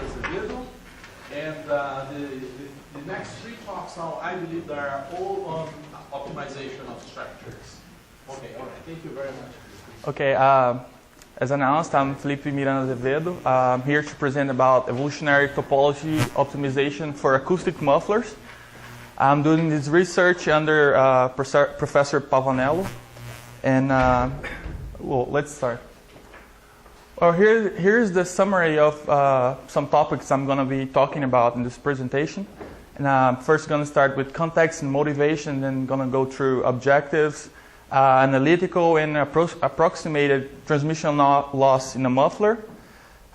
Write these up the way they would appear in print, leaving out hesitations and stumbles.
Azevedo. And the next three talks now, I believe, they are all on optimization of structures. Okay, all right. Thank you very much. Okay, as announced, I'm Felipe Miranda Azevedo. I'm here to present about evolutionary topology optimization for acoustic mufflers. I'm doing this research under Professor Pavanello. And, well, let's start. Well, here's the summary of some topics I'm going to be talking about in this presentation. And I'm first going to start with context and motivation, then going to go through objectives, analytical and approximated transmission loss in a muffler,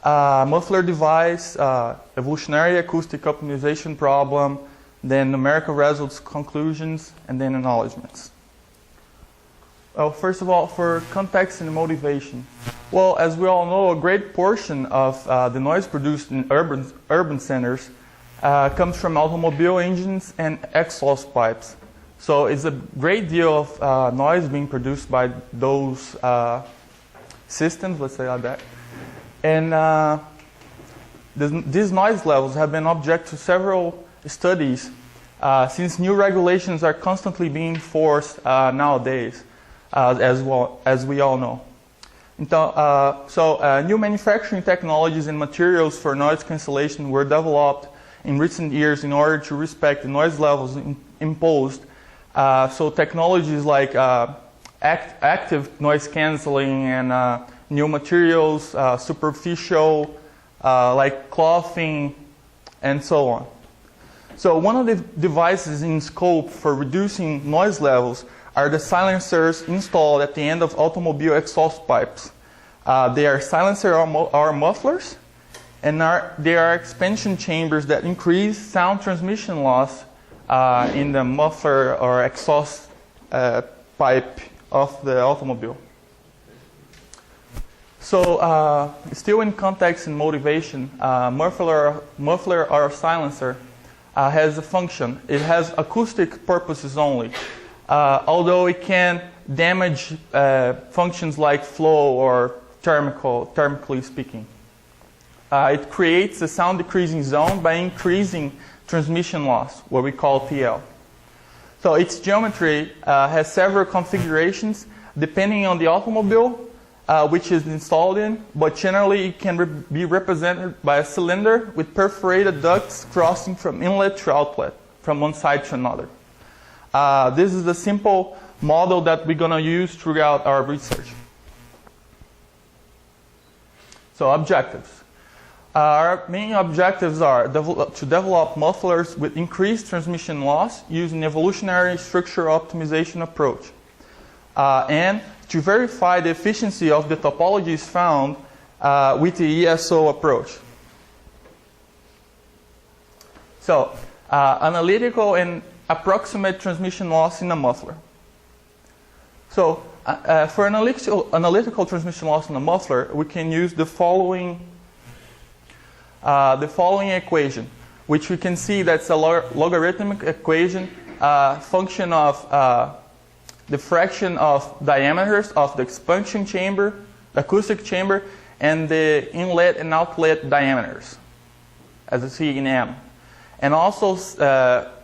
muffler device, evolutionary acoustic optimization problem, then numerical results, conclusions, and then acknowledgements. Well, first of all, for context and motivation. Well, as we all know, a great portion of the noise produced in urban centers comes from automobile engines and exhaust pipes. So it's a great deal of noise being produced by those systems, let's say like that. And these noise levels have been object to several studies since new regulations are constantly being enforced nowadays, as we all know. So new manufacturing technologies and materials for noise cancellation were developed in recent years in order to respect the noise levels imposed. So technologies like active noise cancelling and new materials, superficial, like clothing, and so on. So one of the devices in scope for reducing noise levels are the silencers installed at the end of automobile exhaust pipes. They are silencer or mufflers, and they are expansion chambers that increase sound transmission loss in the muffler or exhaust pipe of the automobile. So still in context and motivation, muffler or silencer has a function. It has acoustic purposes only, although it can damage functions like flow or thermically speaking. It creates a sound decreasing zone by increasing transmission loss, what we call TL. So its geometry has several configurations depending on the automobile which is installed in, but generally it can be represented by a cylinder with perforated ducts crossing from inlet to outlet, from one side to another. This is the simple model that we're going to use throughout our research. So objectives. Our main objectives are to develop mufflers with increased transmission loss using evolutionary structure optimization approach, and to verify the efficiency of the topologies found with the ESO approach. So, analytical and approximate transmission loss in a muffler. So, for analytical transmission loss in a muffler, we can use the following equation, which we can see that's a logarithmic equation, function of the fraction of diameters of the expansion chamber, the acoustic chamber, and the inlet and outlet diameters, as you see in M. And also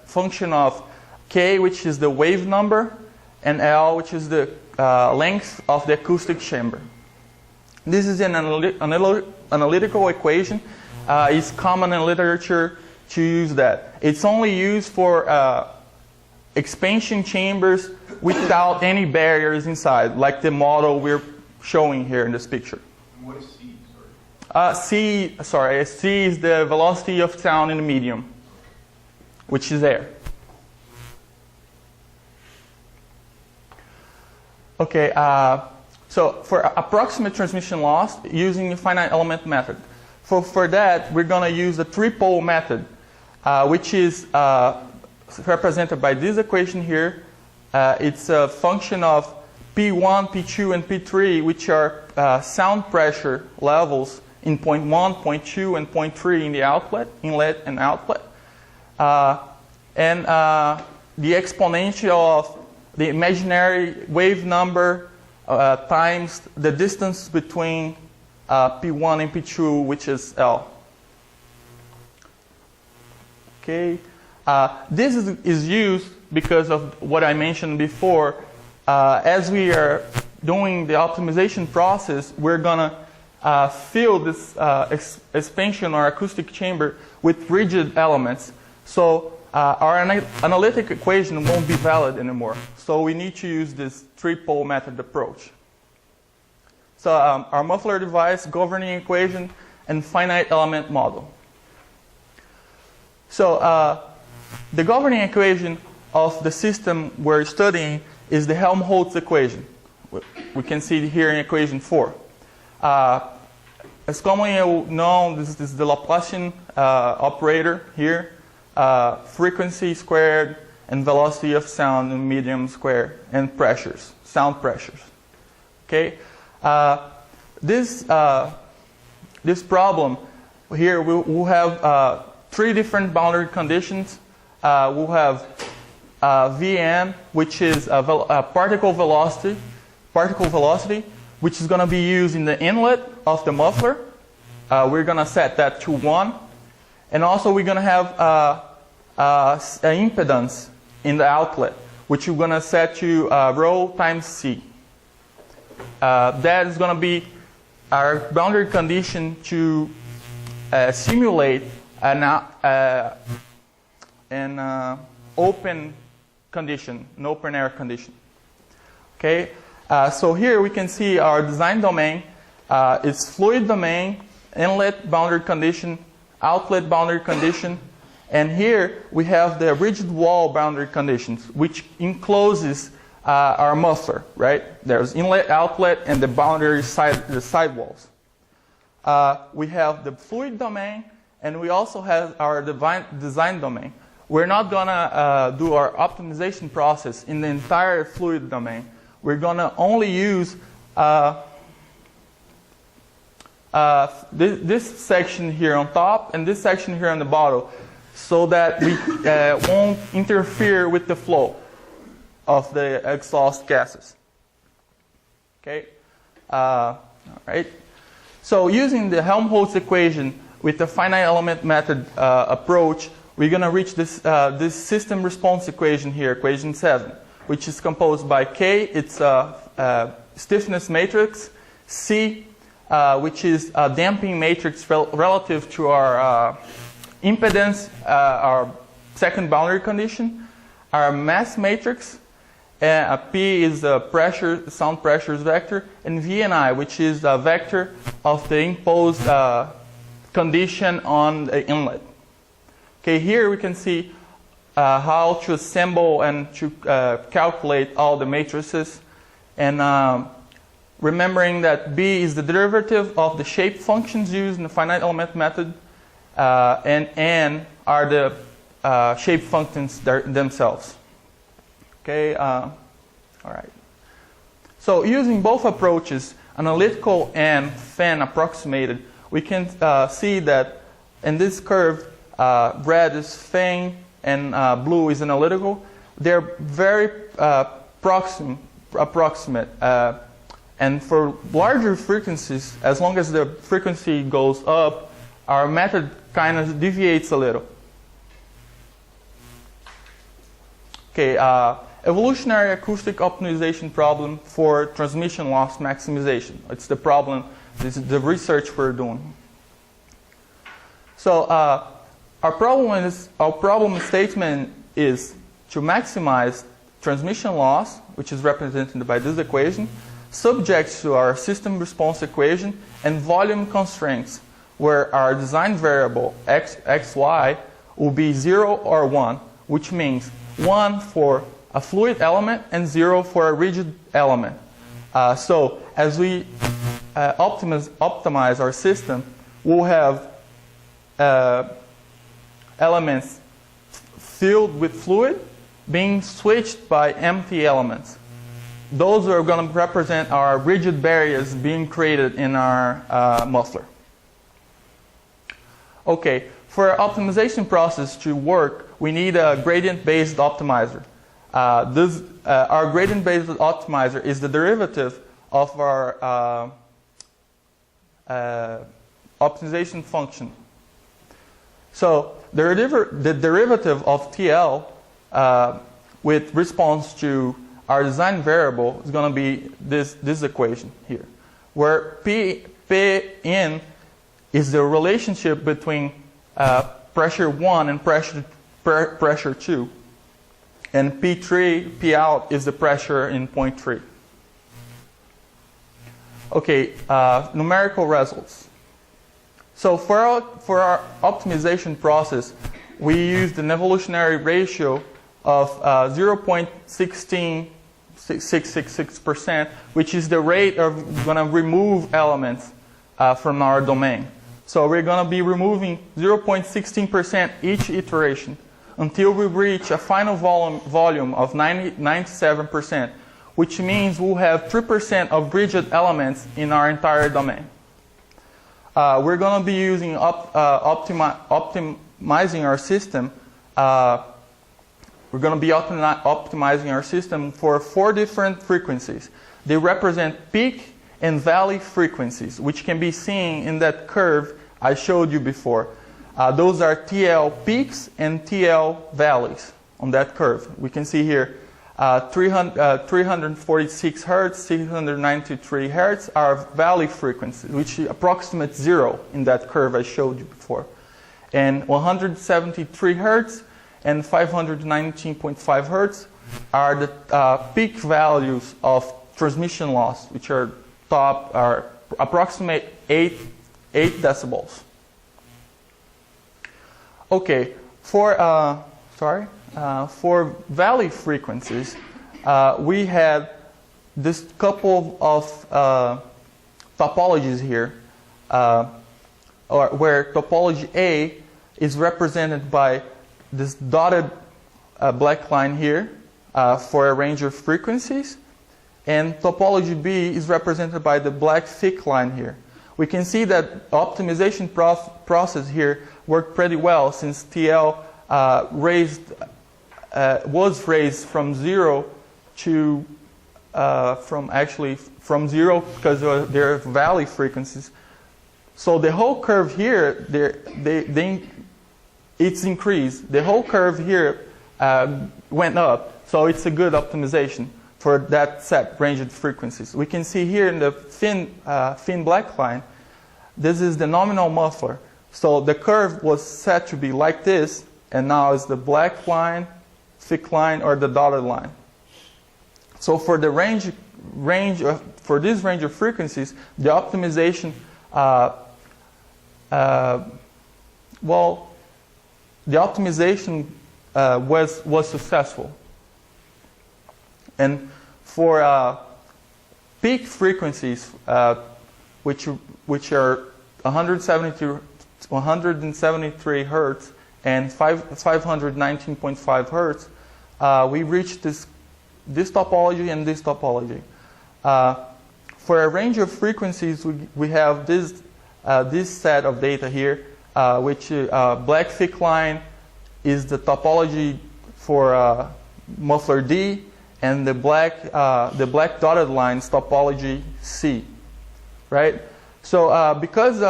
function of K, which is the wave number, and L, which is the length of the acoustic chamber. This is an analytical equation. It's common in literature to use that. It's only used for expansion chambers without any barriers inside, like the model we're showing here in this picture. And what is C? C is the velocity of sound in the medium, which is air. Okay, so for approximate transmission loss, using the finite element method. For that, we're going to use the three-pole method, which is represented by this equation here. It's a function of P1, P2, and P3, which are sound pressure levels in point 1, point 2, and point 3 in the outlet, inlet and outlet. And the exponential of the imaginary wave number times the distance between P1 and P2, which is L. Okay, this is used because of what I mentioned before. As we are doing the optimization process, we're gonna fill this expansion or acoustic chamber with rigid elements. So our analytic equation won't be valid anymore. So we need to use this three-pole method approach. So our muffler device, governing equation, and finite element model. So the governing equation of the system we're studying is the Helmholtz equation. We can see it here in equation 4. As commonly known, this is the Laplacian operator here. Frequency squared and velocity of sound in medium squared, and pressures, sound pressures. Okay, this problem here we'll have 3 different boundary conditions. We'll have Vm, which is particle velocity, which is going to be used in the inlet of the muffler. We're going to set that to 1. And also we're going to have an impedance in the outlet, which we're going to set to rho times C. That is going to be our boundary condition to simulate an open condition, an open air condition. Okay, so here we can see our design domain. It's fluid domain, inlet boundary condition, outlet boundary condition, and here we have the rigid wall boundary conditions, which encloses our muffler, right? There's inlet, outlet, and the boundary the sidewalls. We have the fluid domain, and we also have our design domain. We're not gonna do our optimization process in the entire fluid domain. We're gonna only use this section here on top and this section here on the bottom, so that we won't interfere with the flow of the exhaust gases. Okay, all right. So using the Helmholtz equation with the finite element method approach, we're going to reach this system response equation here, equation 7, which is composed by K, it's a stiffness matrix, C, which is a damping matrix relative to our impedance, our second boundary condition, our mass matrix, P is a pressure, sound pressures vector, and V and I, which is a vector of the imposed condition on the inlet. Okay, here we can see how to assemble and to calculate all the matrices, and remembering that B is the derivative of the shape functions used in the finite element method, and N are the shape functions themselves. Okay, all right. So using both approaches, analytical and FEM approximated, we can see that in this curve, red is FEM and blue is analytical. They're very approximate. And for larger frequencies, as long as the frequency goes up, our method kind of deviates a little. Okay, evolutionary acoustic optimization problem for transmission loss maximization. It's the problem, this is the research we're doing. So our problem statement is to maximize transmission loss, which is represented by this equation, subject to our system response equation, and volume constraints, where our design variable xy will be 0 or 1, which means 1 for a fluid element and 0 for a rigid element. So as we optimize our system, we'll have elements filled with fluid being switched by empty elements. Those are going to represent our rigid barriers being created in our muffler. Okay, for our optimization process to work, we need a gradient-based optimizer. Our gradient-based optimizer is the derivative of our optimization function. So the derivative of TL with response to our design variable is going to be this equation here, where Pn is the relationship between pressure 1 and pressure 2. And P3, P out is the pressure in point 3. Okay, numerical results. So for our optimization process, we used an evolutionary ratio of 0.16666%, which is the rate of going to remove elements from our domain. So we're going to be removing 0.16% each iteration until we reach a final volume of 97%, which means we'll have 3% of rigid elements in our entire domain. We're going to be using optimizing our system. We're going to be optimizing our system for 4 different frequencies. They represent peak and valley frequencies, which can be seen in that curve I showed you before. Those are TL peaks and TL valleys on that curve. We can see here 346 hertz, 693 hertz are valley frequencies, which approximates 0 in that curve I showed you before. And 173 hertz and 519.5 hertz are the peak values of transmission loss, which are approximate 8 decibels. Okay, for valley frequencies, we had this couple of topologies here, where topology A is represented by this dotted black line here for a range of frequencies, and topology B is represented by the black thick line here. We can see that the optimization process here worked pretty well, since TL was raised from 0 to from 0 because they're valley frequencies. So the whole curve here, it's increased. The whole curve here went up, so it's a good optimization for that set range of frequencies. We can see here in the thin black line, this is the nominal muffler. So the curve was set to be like this, and now it's the black line, thick line, or the dotted line. So for the for this range of frequencies, the optimization, was successful. And for peak frequencies, which are 173 hertz and 519.5 hertz, we reached this topology and this topology. For a range of frequencies, we have this set of data here, which black thick line is the topology for muffler D, and the black dotted line is topology C, right? So because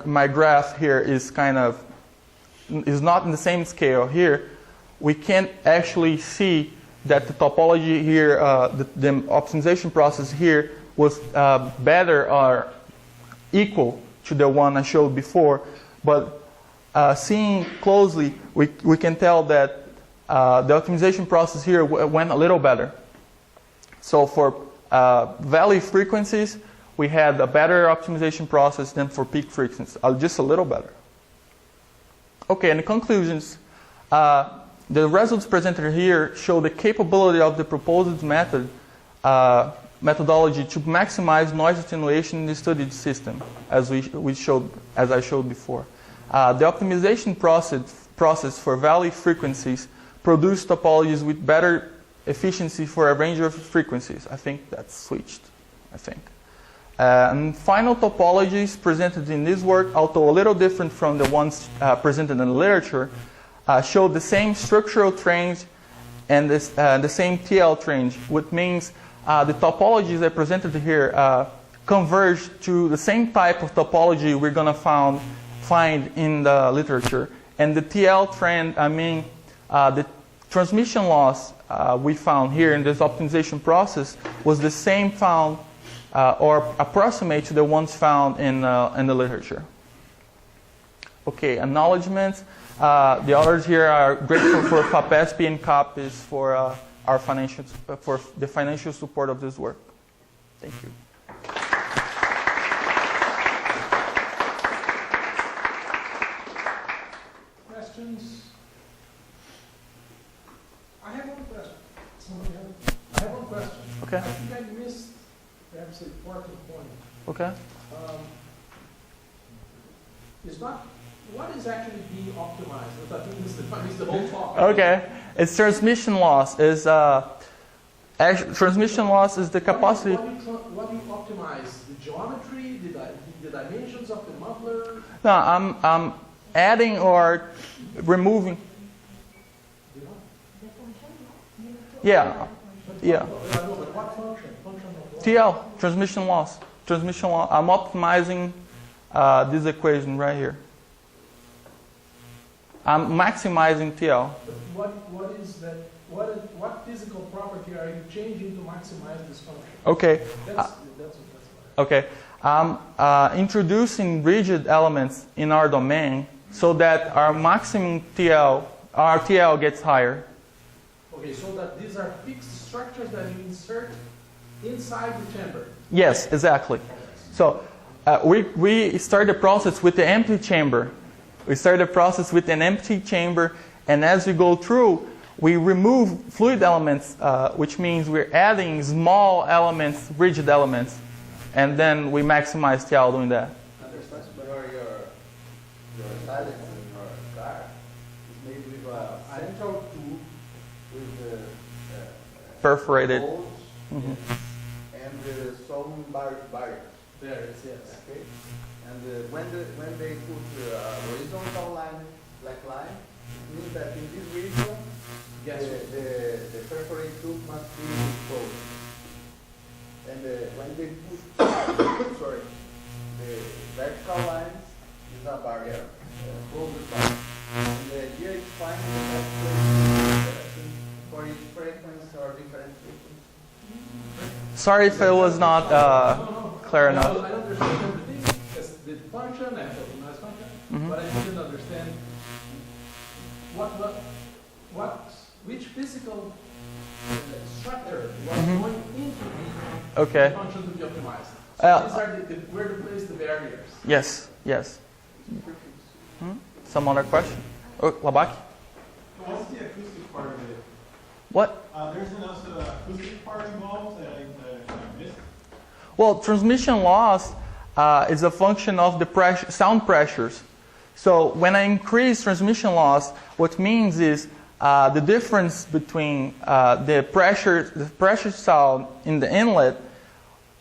my graph here is not in the same scale here, we can't actually see that the topology here, the optimization process here was better or equal to the one I showed before. But seeing closely, we can tell that the optimization process here went a little better. So for valley frequencies, we had a better optimization process than for peak frequencies, just a little better. Okay, and the conclusions. The results presented here show the capability of the proposed methodology to maximize noise attenuation in the studied system, as I showed before. The optimization process for valley frequencies produced topologies with better efficiency for a range of frequencies. I think that's switched, and final topologies presented in this work, although a little different from the ones presented in the literature, show the same structural range and the same TL range, which means the topologies I presented here converge to the same type of topology we're going to find find in the literature. And the TL trend, I mean, the transmission loss we found here in this optimization process was the same found or approximate to the ones found in the literature. Okay, acknowledgements. The authors here are grateful for FAPESP and CAPES for for the financial support of this work. Thank you. Questions? I have one question. I have one question. Okay. I think I missed perhaps an important point. Okay. It's not, what is actually being optimized? I think this is the whole talk. Okay. It's transmission loss. Transmission loss is the capacity. What do you optimize? The geometry, the dimensions of the muffler? No, I'm adding or removing. Yeah. Yeah. But what function? Function of what? TL, transmission loss. Transmission loss. I'm optimizing this equation right here. I'm maximizing TL. What is that? What physical property are you changing to maximize this function? Okay. That's Okay. I'm introducing rigid elements in our domain so that our maximum TL, our TL gets higher. Okay, so that these are fixed structures that you insert inside the chamber. Yes, exactly. So we start the process with the empty chamber. We start the process with an empty chamber, and as we go through, we remove fluid elements, which means we're adding small elements, rigid elements, and then we maximize TL doing that. Your silence in your car is made with a central tube with Perforated. holes and some barriers. There it is, yes. Okay? And when they put a horizontal line, black line, it means that in this region, Yes. the perforated tube must be closed. And when they put, sorry, the vertical lines is a barrier, closed line. And here it's fine for each frequency or different frequencies. Sorry if it was not clear enough. I understand everything, the function and the noise function, but I didn't understand which physical structure was going into the Okay. function to be optimized. So these are where to place the barriers. Yes. Yes. Some other question? Oh, Labaki? What's the acoustic part of it? What? There's also an acoustic part involved that I missed. Well, transmission loss is a function of the sound pressures. So when I increase transmission loss, what means is the difference between the pressure sound in the inlet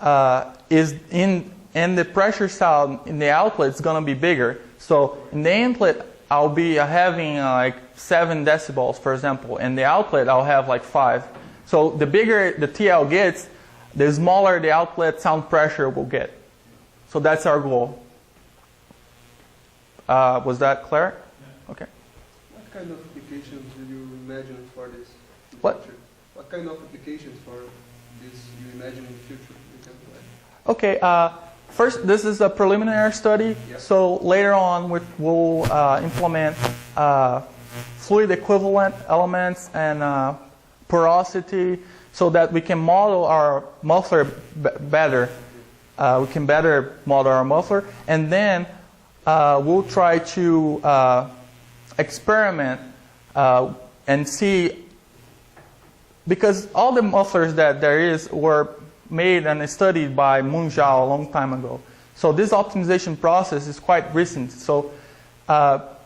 and the pressure sound in the outlet is going to be bigger. So in the inlet, I'll be having like 7 decibels, for example. In the outlet, I'll have like 5. So the bigger the TL gets, the smaller the outlet sound pressure will get. So that's our goal. Was that clear? Yeah. Okay. What kind of applications do you imagine for this in What? future? What kind of applications for this you imagine in the future you can apply? Okay. First, this is a preliminary study. Yeah. So later on, we'll implement fluid equivalent elements and porosity so that we can model our muffler better. We can better model our muffler. And then we'll try to experiment and see, because all the mufflers that there is were made and studied by Moon Zhao a long time ago. So this optimization process is quite recent. So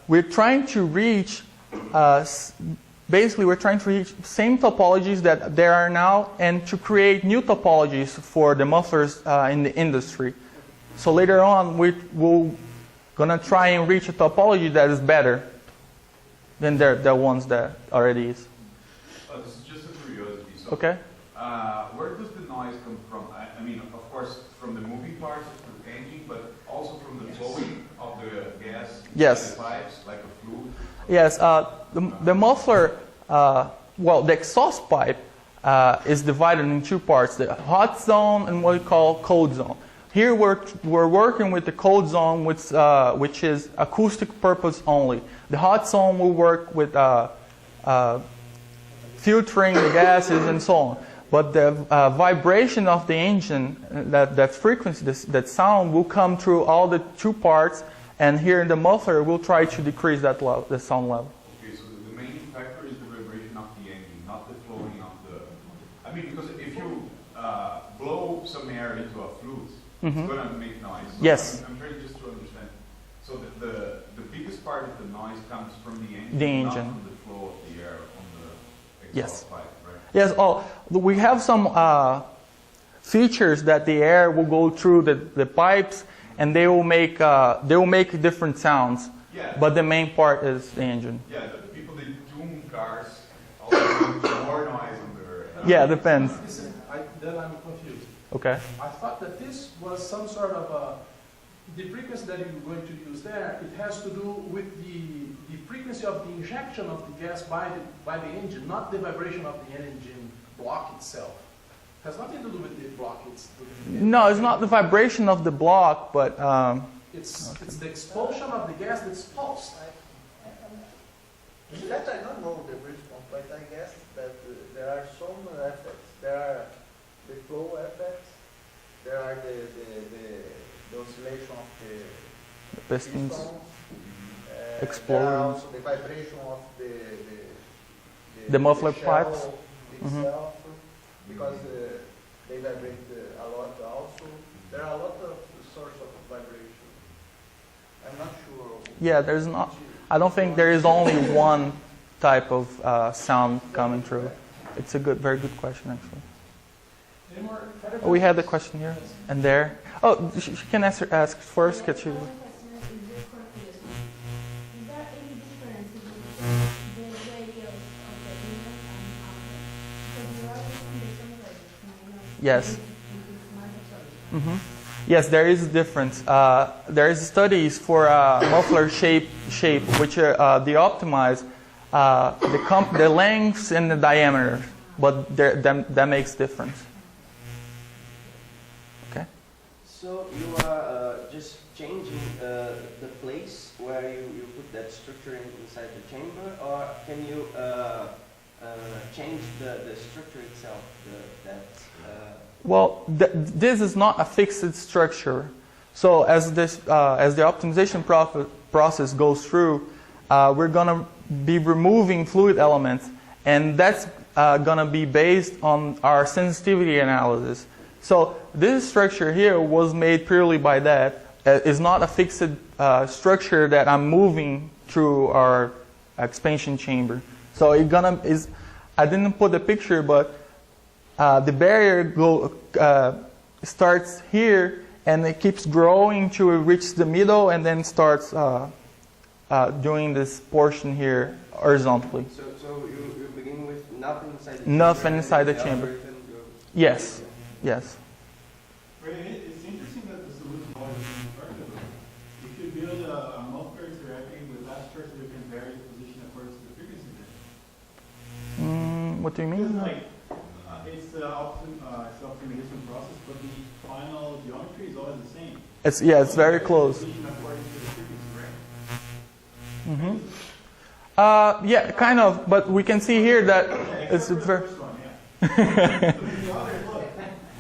we're trying to reach, basically we're trying to reach same topologies that there are now and to create new topologies for the mufflers in the industry. So later on we'll gonna try and reach a topology that is better than the ones that already is. This is just a curiosity. So, Okay. where does the noise come from? I mean, of course, from the moving parts of the engine, but also from the flowing of the gas Yes. Pipes, like a flute? Yes, the muffler, well, the exhaust pipe is divided in two parts, the hot zone and what we call cold zone. Here we're working with the cold zone, which is acoustic purpose only. The hot zone will work with filtering the gases and so on. But the vibration of the engine, that frequency, that sound will come through all the two parts, and here in the muffler we'll try to decrease that level, the sound level. Okay, so the main factor is the vibration of the engine, not the flowing of the... I mean, because if you blow some air into a flute, it's going to make noise. So Yes. I'm trying just to understand. So the biggest part of the noise comes from the engine, The not engine. from the flow of the air on the Yes. exhaust pipe, right? Yes, we have some features that the air will go through the pipes, and they will make different sounds. Yeah. But the main part is the engine. Yeah, the people that tune cars also make more noise on their... Yeah, depends. Then I'm confused. Okay. I thought that this was some sort of the frequency that you're going to use there, it has to do with the frequency of the injection of the gas by the engine, not the vibration of the engine block itself. It has nothing to do with the block. No, it's not the vibration of the block, but it's the expulsion of the gas that's pulsed. In fact, I don't know the response, but I guess that there are some effects. There are the flow effects. There are the oscillation of the pistons, pistons. There are explosions. also the vibration of The muffler shell pipes. itself, because they vibrate a lot also. There are a lot of sources of vibration. I'm not sure. Yeah, there's not. I don't think there is only one type of sound coming through. It's a very good question, actually. Any more Oh, we had the question here and there. Oh, she can ask first. Can you? One question is just for curiosity. Is there any difference in the radius of the inlet and outlet? Because you are using the same radius, you know, Yes. it is mandatory. Yes, there is a difference. There is studies for muffler shape, which they optimize the lengths and the diameter, but that makes difference. Okay. So you are just changing the place where you put that structure inside the chamber, or can you change the structure itself? Well, this is not a fixed structure. So as the optimization process goes through, we're gonna be removing fluid elements, and that's gonna be based on our sensitivity analysis. So this structure here was made purely by that. It's not a fixed structure that I'm moving through our expansion chamber. So I didn't put the picture, but the barrier starts here, and it keeps growing till it reaches the middle, and then starts doing this portion here horizontally. So you begin with nothing inside the chamber? Nothing inside the chamber. Yes. Yes. Right, it's interesting that the solution always being constructed. If you build a muffler directly with that structure, you can vary the position according to the frequency band. What do you Because mean? like, it's the optimization process, but the final geometry is always the same. It's very close. Position according to the frequency, right? Yeah, kind of, but we can see here that it's very. First one, yeah.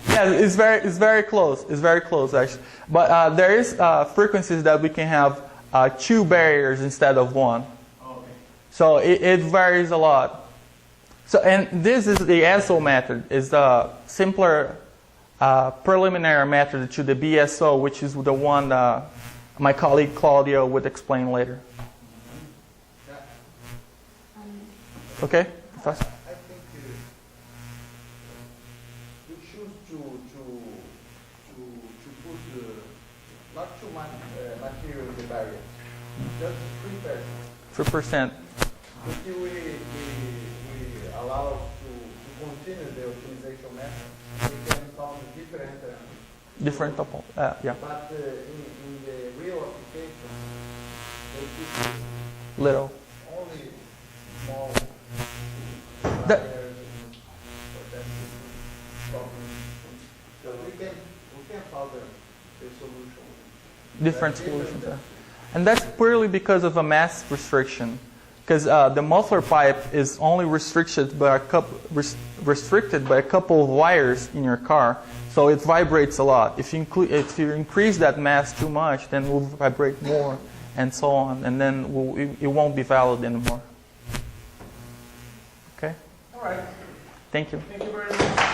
Yeah, it's very close. It's very close actually. But there is frequencies that we can have 2 barriers instead of 1. Oh, okay. So it varies a lot. So and this is the SO method. It's the simpler preliminary method to the BSO, which is the one my colleague Claudio would explain later. Okay, Professor. I think we choose to put not too much material in the barrier, just 3%. 3%. Until we allow to continue the optimization method, we can found different. Different topo. Yeah. But in the real application, the little. Only small That- wires for that problem. So we can follow the solution. Different solutions. And that's purely because of a mass restriction. Because the muffler pipe is only restricted by a couple of wires in your car, so it vibrates a lot. If you increase that mass too much, then it will vibrate more, and so on, and then it won't be valid anymore. Okay? All right. Thank you. Thank you very much.